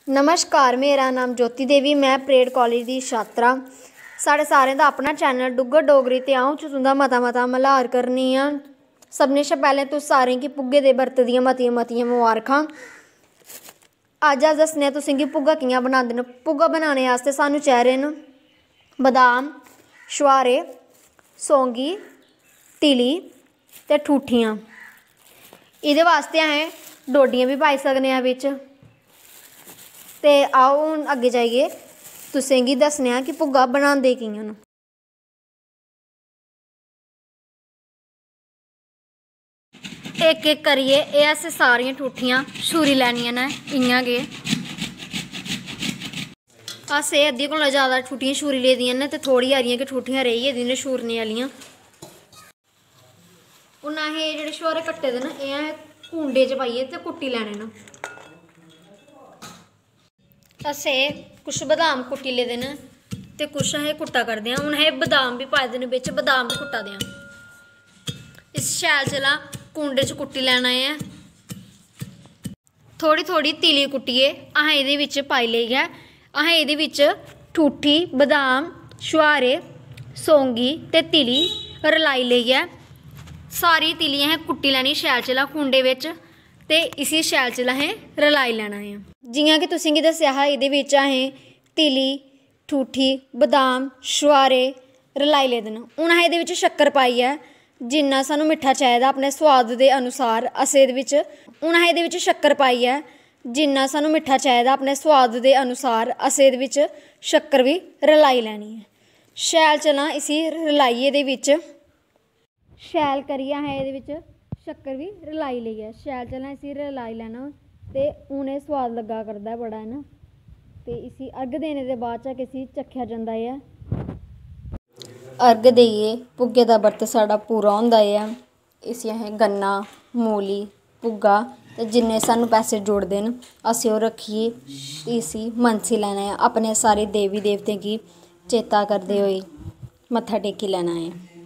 नमस्कार, मेरा नाम ज्योति देवी, मैं परेड कॉलेज की छात्रा। साढ़े सारें दा अपना चैनल डुग्गर डोगरी ते अ'ऊं तुं'दा मता मल्हार करनी आं। सभनें शा पैह्लें तुस सारें गी भुग्गे दे बर्त दियां मतियां मुबारखां। अज्ज अस दस्सने आं तुसें गी भुग्गा कि'यां बनांदे न। भुग्गा बनाने आस्तै सानूं चाहिदे न बदाम, छुहारे, सौंगी, तिली ते ठूठियां। एह्दे वास्ते असें डोडियां भी पाई सकने आं बिच्च। ते आओ हून अग्गें जाइयै तुसें गी दस्सने आं कि भुग्गा बनांदे कि'यां न। इक इक करियै एह् असें सारियां ठूठियां छूरी लैनियां न। इ'यां गै असें अद्धी कोला जैदा ठूठियां छूरी लेदियां न ते थोह्ड़ी हारियां गै ठूठियां रेही गेदियां न छूरने आह्लियां। हून असें एह् जेह्ड़े छुहारे कट्टे दे न एह् असें कूंडे च पाइयै ते कुट्टी लैने न। असें कुछ बदाम कुट्टी लेदे न ते कुछ असें कुट्टा करदे आं। हून असें बदाम बी पाए दे न बिच्च, बदाम बी कुट्टा दे आं। इस शैल चला कूंडे च कुट्टी लैना ऐ। थोह्ड़ी थोह्ड़ी तिली कुट्टियै असें एह्दे बिच्च पाई लेई ऐ। असें एह्दे बिच्च ठूठी, बदाम, छुहारे, सौंगी ते तिली रलाई लेई ऐ। सारी तिली असें कुट्टी लैनी शैल चला कूंडे बिच्च ते इसी शैल चला असें रलाई लैना ऐ। जियां कि तुसें गी दस्सेआ हा, एह्दे बिच्च असें तिली, ठूठी, बदाम, छुहारे रलाई लेदे न। हून असें एह्दे बिच्च शक्कर पाई ऐ। जिन्ना सानूं मिट्ठा चाहिदा अपने सोआद दे अनुसार असें एह्दे बिच्च हून असें एह्दे बिच्च शक्कर पाई ऐ। जिन्ना सानूं मिट्ठा चाहिदा अपने सोआद दे अनुसार असें एह्दे बिच्च शक्कर बी रलाई लैनी ऐ। शैल चला इसी रलाइयै एह्दे बिच्च शैल करियै असें एह्दे बिच्च शक्कर बी रलाई लेई ऐ। शैल चला इसी रलाई लैना ते हून एह् सोआद लग्गा करदा ऐ बड़ा है ना। ते इसी अर्घ देने दे बाद च इसी चक्खेआ जंदा ऐ। अर्घ देइयै भुग्गे दा बर्त साढ़ा पूरा होंदा ऐ। इसी असें गन्ना, मूली, भुग्गा ते जिन्ने सानूं पैसे जुड़दे न असें ओह् रक्खियै इसी मनसी लैना ऐ। अपने सारे देवी देवतें गी चेता करदे होई मत्था टेकी लैना ऐ।